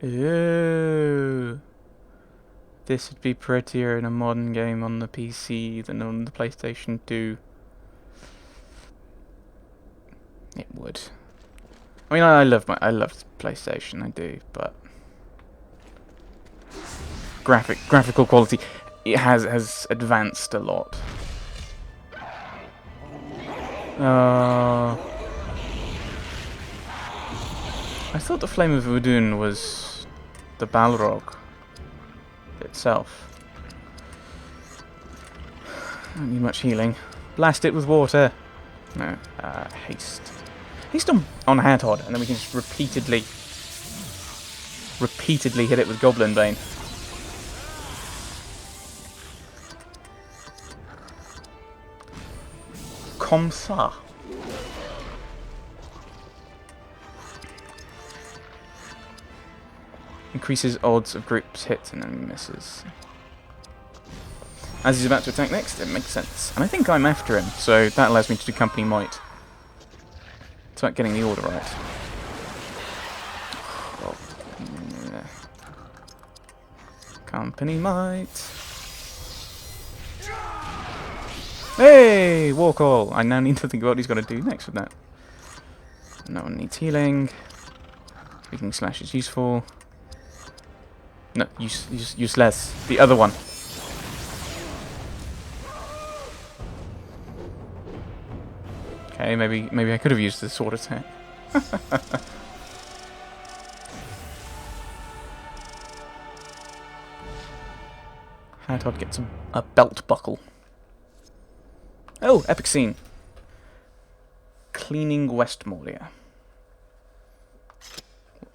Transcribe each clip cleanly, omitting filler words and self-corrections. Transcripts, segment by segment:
Ooh. This would be prettier in a modern game on the PC than on the PlayStation 2. It would. I mean, I love PlayStation, I do, but graphical quality, it has advanced a lot. I thought the Flame of Udun was the Balrog itself. Don't need much healing. Blast it with water. No, haste. Haste on Hadhod, and then we can just repeatedly hit it with Goblin Bane. Comme ça. Increases odds of groups hits and enemy misses. As he's about to attack next, it makes sense. And I think I'm after him, so that allows me to do Company Might. It's about getting the order right. Well, yeah. Company Might. Hey! War Call! I now need to think about what he's got to do next with that. No one needs healing. Speaking slash is useful. No, useless. The other one. Okay, maybe I could have used the sword attack. Hadhod gets a belt buckle. Oh, epic scene. Cleaning Westmorelia.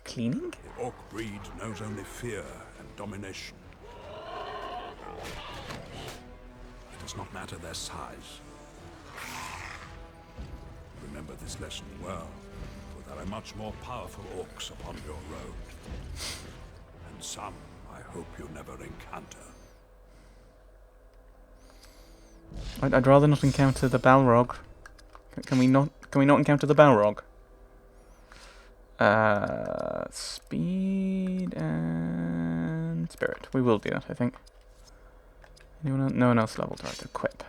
Cleaning? The orc breed knows only fear and domination. It does not matter their size. Remember this lesson well, for there are much more powerful orcs upon your road. And some I hope you never encounter. I'd rather not encounter the Balrog. Can we not encounter the Balrog? Speed and spirit. We will do that, I think. Anyone else? No one else leveled. Right, equip.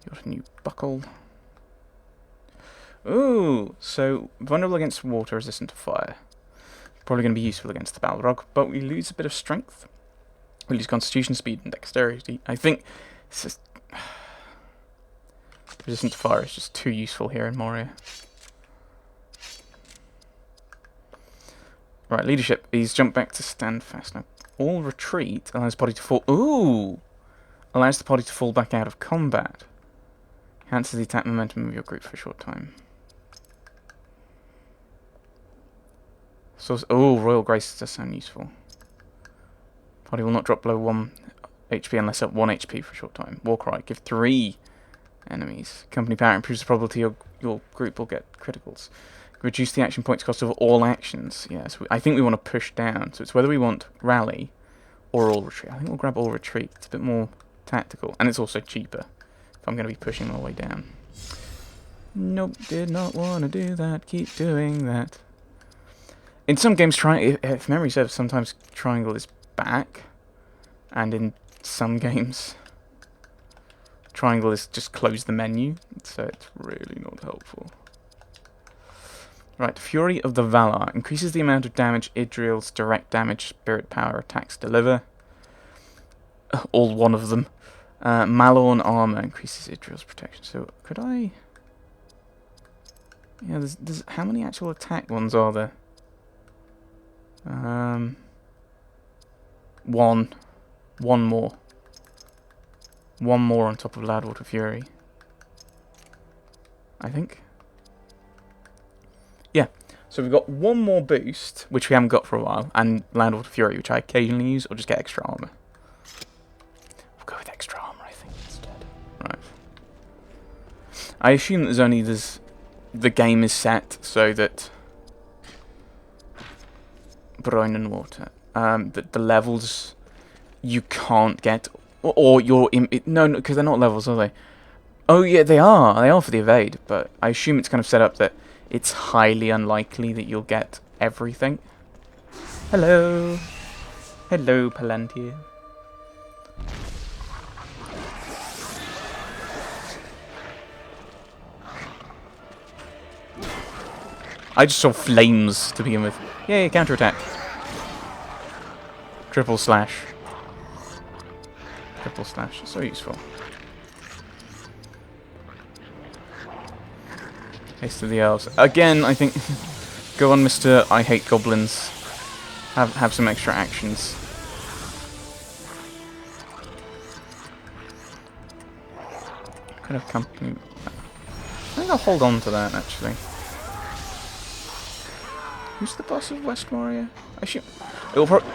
Got a new buckle. Ooh, so vulnerable against water, resistant to fire. Probably going to be useful against the Balrog, but we lose a bit of strength. We lose constitution, speed, and dexterity. I think it's just resistant to fire is just too useful here in Moria. Right, leadership. He's jumped back to stand fast now. All retreat allows the party to fall. Ooh, allows the party to fall back out of combat. Enhances the attack momentum of your group for a short time. So, oh, Royal Grace does sound useful. Party will not drop below 1 HP unless at 1 HP for a short time. Warcry, give 3 enemies. Company power improves the probability your group will get criticals. Reduce the action points cost of all actions. Yes, I think we want to push down. So it's whether we want rally or all retreat. I think we'll grab all retreat. It's a bit more tactical, and it's also cheaper if I'm going to be pushing all the way down. Nope, did not want to do that. Keep doing that. In some games, if memory serves, sometimes triangle is back, and in some games, triangle is just close the menu, so it's really not helpful. Right, Fury of the Valar increases the amount of damage Idril's direct damage spirit power attacks deliver. All one of them. Malorn armor increases Idril's protection. So could I? Yeah, there's how many actual attack ones are there? One more. One more on top of Loudwater Fury. I think. Yeah, so we've got one more boost, which we haven't got for a while, and Loudwater Fury, which I occasionally use, or just get extra armor. We'll go with extra armor, I think, instead. Right. I assume that the game is set so that Brine and Water, that the levels you can't get, or you're in, no, because they're not levels, are they? Oh yeah, they are for the evade, but I assume it's kind of set up that it's highly unlikely that you'll get everything. Hello. Hello, Palantir. I just saw flames to begin with. Yay, counterattack. Triple slash. Triple slash. So useful. Haste of the Elves. Again, I think... Go on, Mr. I hate goblins. Have some extra actions. Kind of company... I think I'll hold on to that, actually. Who's the boss of West Moria? I should... It'll probably...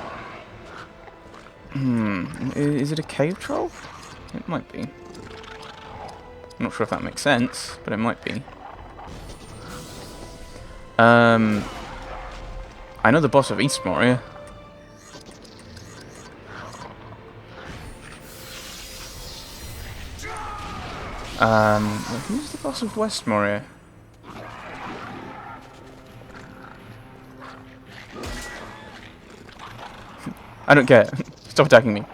Is it a cave troll? It might be. I'm not sure if that makes sense, but it might be. I know the boss of East Moria. Who's the boss of West Moria? I don't care. Stop attacking me.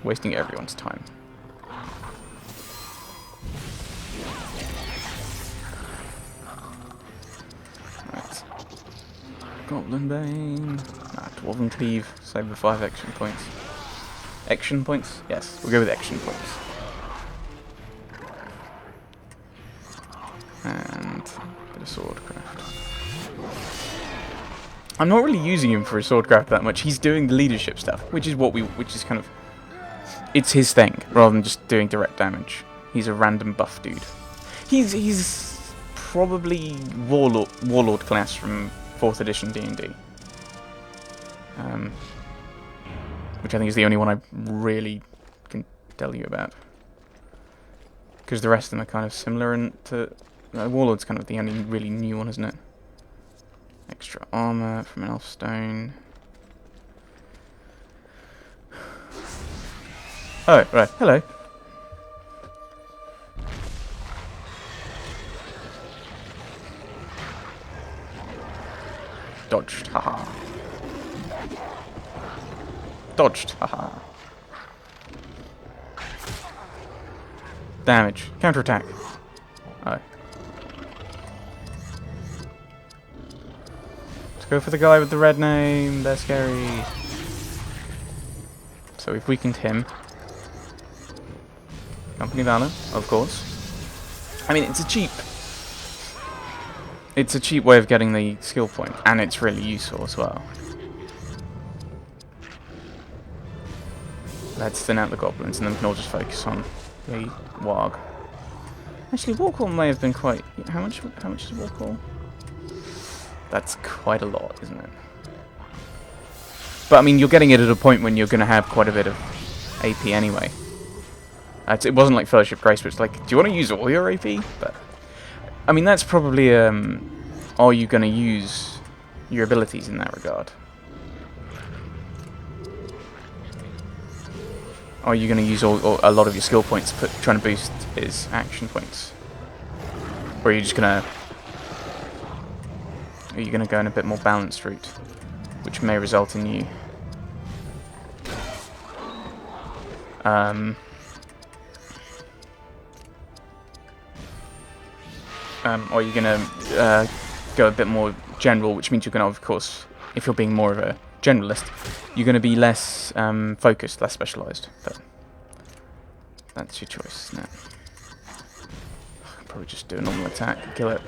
Wasting everyone's time. Right. Goblin Bane. Dwarven Cleave. Save the 5 action points. Action points? Yes, we'll go with action points. And a bit of swordcraft. I'm not really using him for his swordcraft that much. He's doing the leadership stuff, which is kind of, it's his thing rather than just doing direct damage. He's a random buff dude. He's probably warlord class from 4th edition D&D, which I think is the only one I really can tell you about, because the rest of them are kind of similar. And to warlord's kind of the only really new one, isn't it? Extra armor from an elf stone. Oh, right. Hello. Dodged. Haha. Dodged. Haha. Damage. Counterattack. Oh. Go for the guy with the red name. They're scary. So we've weakened him. Company Valor, of course. I mean, it's a cheap way of getting the skill point, and it's really useful as well. Let's thin out the goblins, and then we can all just focus on the warg. Actually, Warcall may have been quite... How much is Warcall? That's quite a lot, isn't it? But I mean, you're getting it at a point when you're going to have quite a bit of AP anyway. It wasn't like Fellowship Grace, but it's like, do you want to use all your AP? But I mean, that's probably are you going to use your abilities in that regard? Or are you going to use a lot of your skill points trying to boost his action points? Or are you just going to... Are you going to go in a bit more balanced route, which may result in you or you're going to go a bit more general, which means you're going to, of course, if you're being more of a generalist, you're going to be less focused, less specialised. But that's your choice, isn't it? I can probably just do a normal attack and kill it.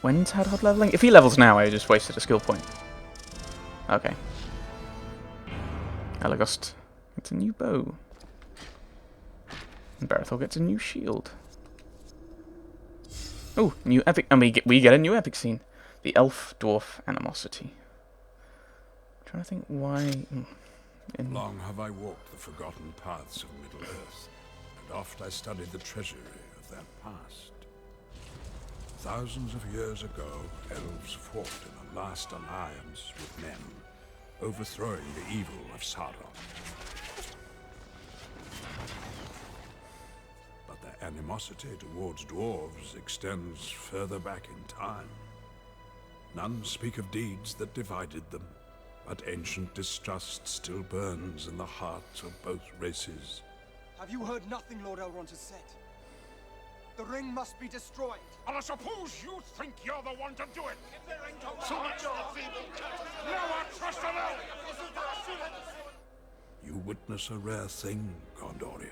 When's Hadhod leveling? If he levels now, I just wasted a skill point. Okay. Elegost gets a new bow. And Barathor gets a new shield. Oh, new epic. And we get a new epic scene. The elf-dwarf animosity. I'm trying to think why... Long have I walked the forgotten paths of Middle-earth, and oft I studied the treasury of their past. Thousands of years ago, elves fought in a last alliance with men, overthrowing the evil of Sauron. But their animosity towards dwarves extends further back in time. None speak of deeds that divided them, but ancient distrust still burns in the hearts of both races. Have you heard nothing Lord Elrond has said? The ring must be destroyed. And I suppose you think you're the one to do it. So much for feeble. Never trust an elf. You witness a rare thing, Gondorian.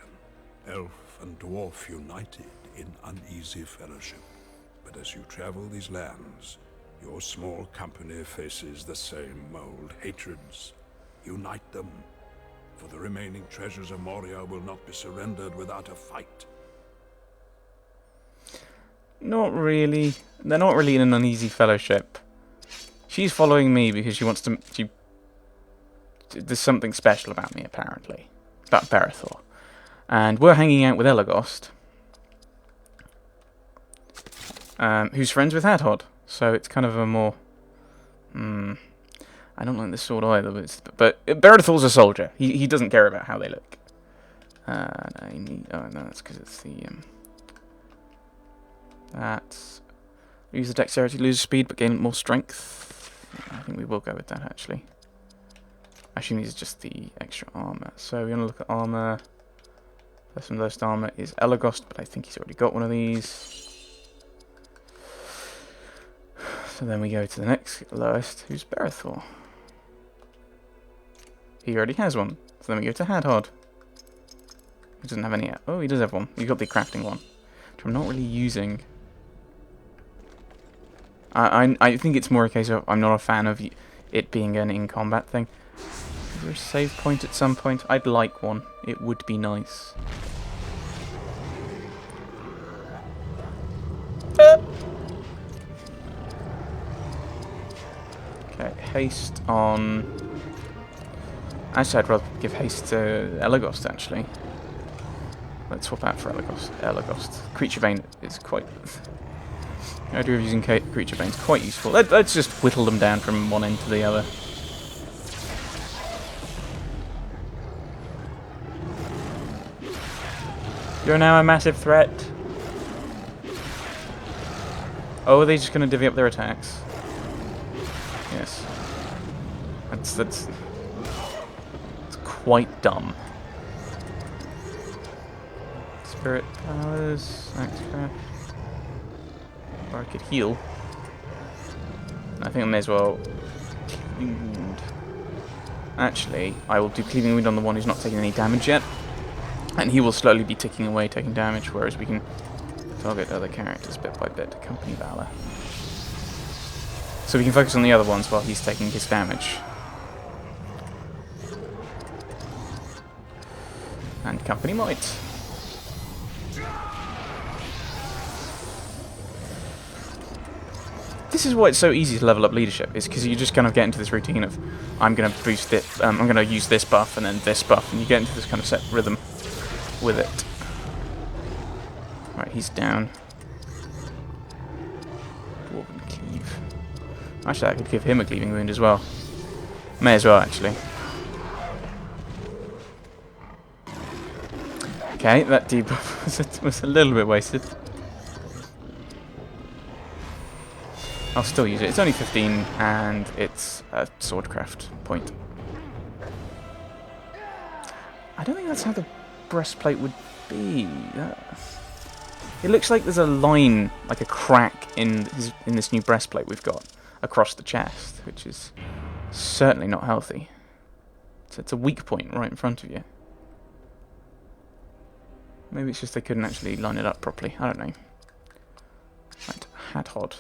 Elf and dwarf united in uneasy fellowship. But as you travel these lands, your small company faces the same old hatreds. Unite them, for the remaining treasures of Moria will not be surrendered without a fight. Not really. They're not really in an uneasy fellowship. She's following me because she wants to... There's something special about me, apparently. About Berethor. And we're hanging out with Elagos, who's friends with Hadhod. So it's kind of a more... I don't like this sword either, but Berethor's a soldier. He doesn't care about how they look. I need... Oh, no, that's because it's the... That's... Use the dexterity, lose speed, but gain more strength. I think we will go with that, actually. Actually, these are just the extra armor. So we're going to look at armor. First and lowest armor is Elagos, but I think he's already got one of these. So then we go to the next lowest, who's Berethor. He already has one. So then we go to Hadhod. He doesn't have any yet. Oh, he does have one. He's got the crafting one, which I'm not really using. I think it's more a case of I'm not a fan of it being an in-combat thing. Is there a save point at some point? I'd like one. It would be nice. Okay, haste on... Actually, I'd rather give haste to Elagos, actually. Let's swap out for Elagos. Creature Bane is quite... The idea of using Creature Bane is quite useful. Let's just whittle them down from one end to the other. You're now a massive threat. Oh, are they just going to divvy up their attacks? Yes. That's quite dumb. Spirit powers, Axecraft. Or I could heal. I think I may as well Cleaving Wound. Actually, I will do Cleaving Wound on the one who's not taking any damage yet. And he will slowly be ticking away, taking damage, whereas we can target other characters bit by bit. Company Valor. So we can focus on the other ones while he's taking his damage. And Company Might. This is why it's so easy to level up leadership, is because you just kind of get into this routine of I'm going to boost it, I'm going to use this buff and then this buff, and you get into this kind of set rhythm with it. Right, he's down. Dwarven Cleave. Actually, I could give him a Cleaving Wound as well. May as well, actually. Okay, that debuff was a little bit wasted. I'll still use it. It's only 15, and it's a swordcraft point. I don't think that's how the breastplate would be. It looks like there's a line, like a crack in this new breastplate we've got across the chest, which is certainly not healthy. So it's a weak point right in front of you. Maybe it's just they couldn't actually line it up properly. I don't know. Right, Hadhod.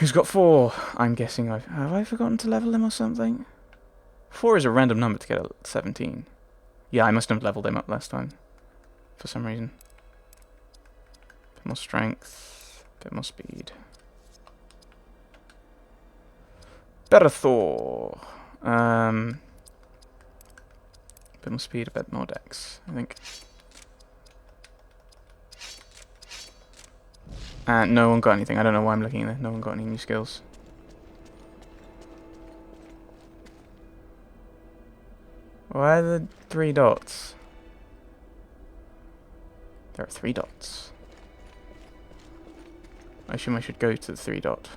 Who's got 4? I'm guessing have I forgotten to level him or something? 4 is a random number to get a 17. Yeah, I must have leveled him up last time. For some reason. Bit more strength. Bit more speed. Berethor. Bit more speed, a bit more dex, I think. No one got anything. I don't know why I'm looking there. No one got any new skills. Why are the 3 dots? There are 3 dots. I assume I should go to the 3 dot.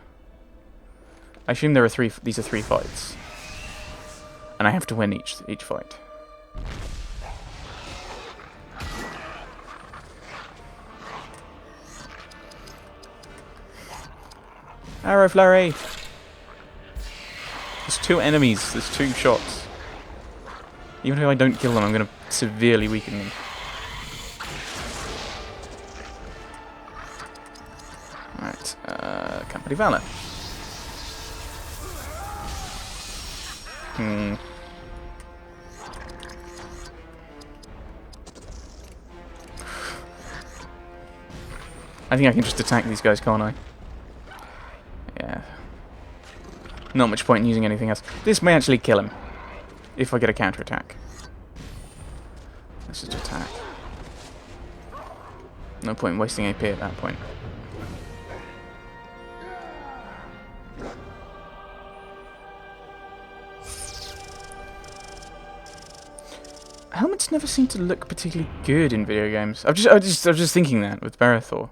I assume there are these are 3 fights. And I have to win each fight. Arrow flurry! There's 2 enemies, there's 2 shots. Even if I don't kill them, I'm going to severely weaken them. Alright, Company Valor. I think I can just attack these guys, can't I? Yeah. Not much point in using anything else. This may actually kill him. If I get a counter-attack. Let's just attack. No point in wasting AP at that point. Helmets never seem to look particularly good in video games. I was just thinking that with Barathor.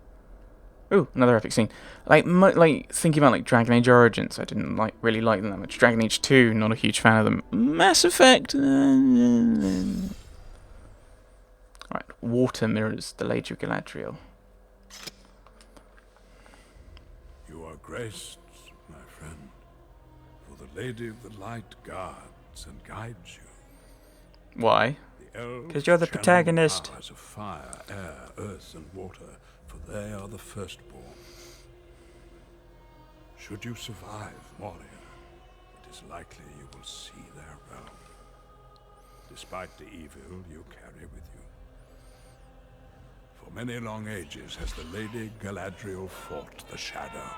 Ooh, another epic scene. Like thinking about like Dragon Age Origins, I didn't really like them that much. Dragon Age 2, not a huge fan of them. Mass Effect. Right, water mirrors the Lady of Galadriel. You are graced, my friend, for the Lady of the Light guards and guides you. Why? Because you're the protagonist. Powers of fire, air, earth, and water, for they are the firstborn. Should you survive, warrior, it is likely you will see their realm, despite the evil you carry with you. For many long ages has the Lady Galadriel fought the Shadow,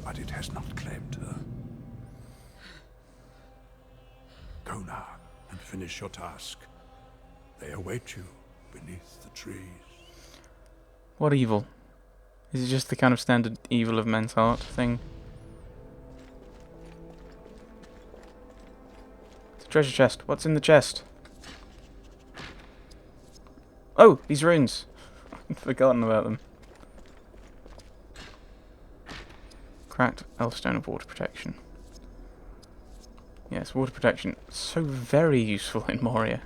but it has not claimed her. Go now and finish your task. They await you beneath the trees. What evil? Is it just the kind of standard evil of men's heart thing? It's a treasure chest. What's in the chest? Oh, these runes. I'd forgotten about them. Cracked Elfstone of water protection. Yes, water protection. So very useful in Moria.